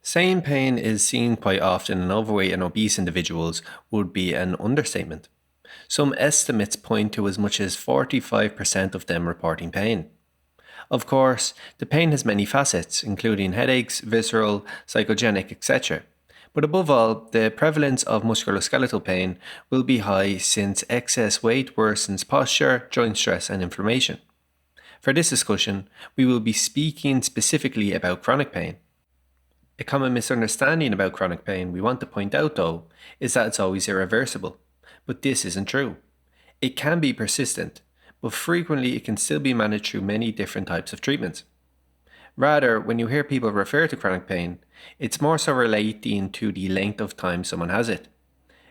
Saying pain is seen quite often in overweight and obese individuals would be an understatement. Some estimates point to as much as 45% of them reporting pain. Of course, the pain has many facets, including headaches, visceral, psychogenic, etc. But above all, the prevalence of musculoskeletal pain will be high since excess weight worsens posture, joint stress, and inflammation. For this discussion, we will be speaking specifically about chronic pain. A common misunderstanding about chronic pain we want to point out, though, is that it's always irreversible. But this isn't true. It can be persistent, but frequently it can still be managed through many different types of treatments. Rather, when you hear people refer to chronic pain, it's more so relating to the length of time someone has it.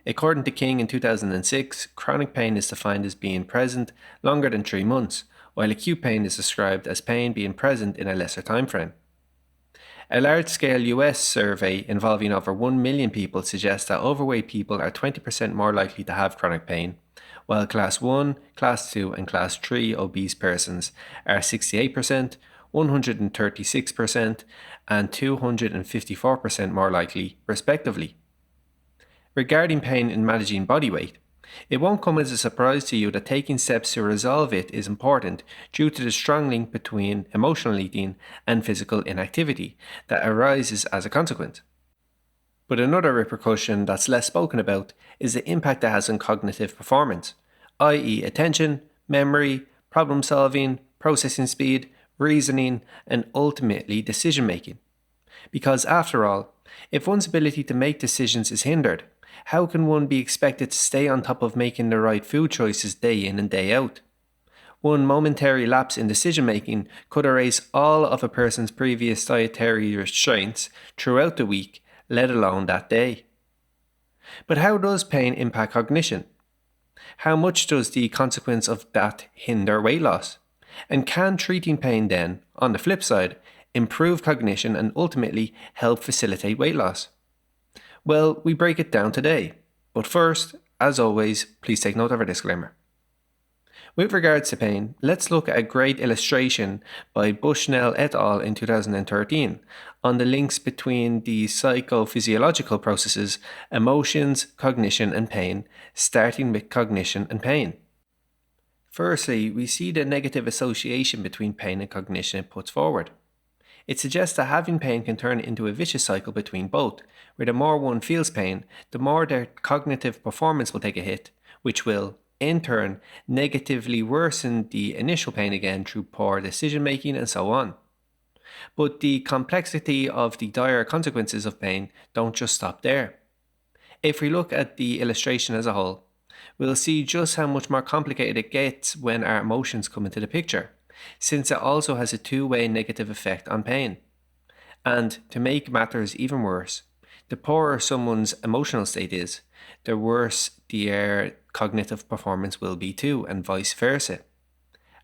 According to King in 2006, chronic pain is defined as being present longer than 3 months, while acute pain is described as pain being present in a lesser time frame. A large-scale US survey involving over 1 million people suggests that overweight people are 20% more likely to have chronic pain, while Class 1, Class 2 and Class 3 obese persons are 68%, 136% and 254% more likely, respectively. Regarding pain in managing body weight, it won't come as a surprise to you that taking steps to resolve it is important due to the strong link between emotional eating and physical inactivity that arises as a consequence. But another repercussion that's less spoken about is the impact it has on cognitive performance, i.e., attention, memory, problem solving, processing speed, reasoning, and ultimately decision making. Because after all, if one's ability to make decisions is hindered, how can one be expected to stay on top of making the right food choices day in and day out? One momentary lapse in decision making could erase all of a person's previous dietary restraints throughout the week, let alone that day. But how does pain impact cognition? How much does the consequence of that hinder weight loss? And can treating pain then, on the flip side, improve cognition and ultimately help facilitate weight loss? Well, we break it down today. But first, as always, please take note of our disclaimer. With regards to pain, let's look at a great illustration by Bushnell et al. In 2013 on the links between the psychophysiological processes, emotions, cognition, and pain, starting with cognition and pain. Firstly, we see the negative association between pain and cognition it puts forward. It suggests that having pain can turn into a vicious cycle between both, where the more one feels pain, the more their cognitive performance will take a hit, which will, in turn, negatively worsen the initial pain again through poor decision making and so on. But the complexity of the dire consequences of pain don't just stop there. If we look at the illustration as a whole, we'll see just how much more complicated it gets when our emotions come into the picture, since it also has a two-way negative effect on pain. And to make matters even worse, the poorer someone's emotional state is, the worse their cognitive performance will be too, and vice versa.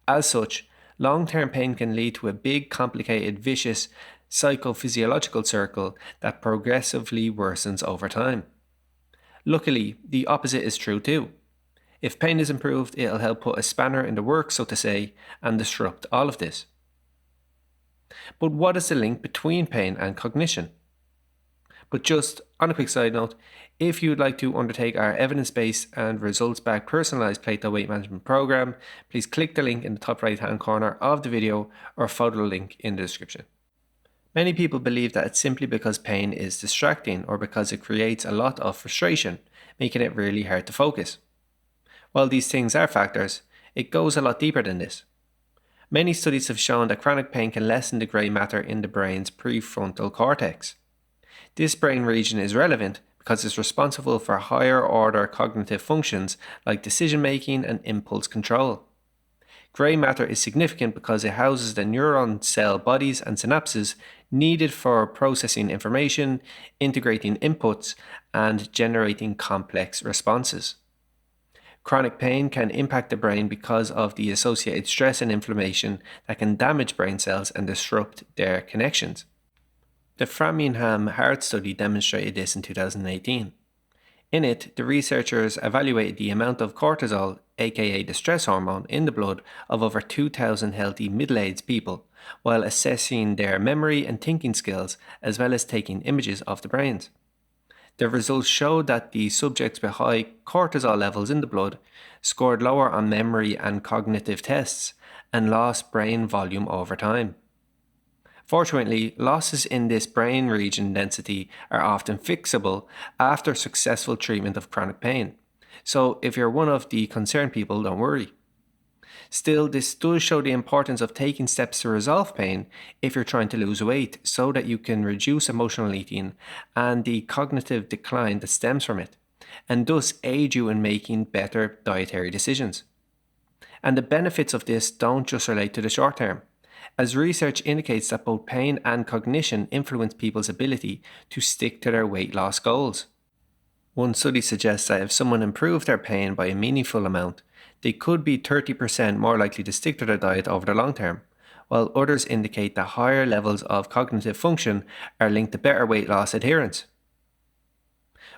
As such, long-term pain can lead to a big, complicated, vicious psychophysiological circle that progressively worsens over time. Luckily, the opposite is true too. If pain is improved, it'll help put a spanner in the works, so to say, and disrupt all of this. But what is the link between pain and cognition? But just on a quick side note, if you'd like to undertake our evidence-based and results-backed personalized Plato weight management program, please click the link in the top right-hand corner of the video or follow the link in the description. Many people believe that it's simply because pain is distracting or because it creates a lot of frustration, making it really hard to focus. While these things are factors, it goes a lot deeper than this. Many studies have shown that chronic pain can lessen the grey matter in the brain's prefrontal cortex. This brain region is relevant because it's responsible for higher order cognitive functions like decision making and impulse control. Grey matter is significant because it houses the neuron cell bodies and synapses needed for processing information, integrating inputs, and generating complex responses. Chronic pain can impact the brain because of the associated stress and inflammation that can damage brain cells and disrupt their connections. The Framingham Heart Study demonstrated this in 2018. In it, the researchers evaluated the amount of cortisol, aka the stress hormone, in the blood of over 2,000 healthy middle-aged people, while assessing their memory and thinking skills, as well as taking images of the brains. The results showed that the subjects with high cortisol levels in the blood scored lower on memory and cognitive tests and lost brain volume over time. Fortunately, losses in this brain region density are often fixable after successful treatment of chronic pain. So if you're one of the concerned people, don't worry. Still, this does show the importance of taking steps to resolve pain if you're trying to lose weight so that you can reduce emotional eating and the cognitive decline that stems from it, and thus aid you in making better dietary decisions. And the benefits of this don't just relate to the short term, as research indicates that both pain and cognition influence people's ability to stick to their weight loss goals. One study suggests that if someone improved their pain by a meaningful amount, they could be 30% more likely to stick to their diet over the long term, while others indicate that higher levels of cognitive function are linked to better weight loss adherence.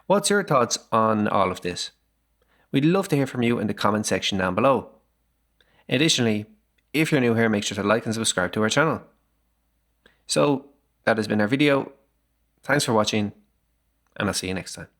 What's your thoughts on all of this? We'd love to hear from you in the comment section down below. Additionally, if you're new here, make sure to like and subscribe to our channel. So, that has been our video. Thanks for watching, and I'll see you next time.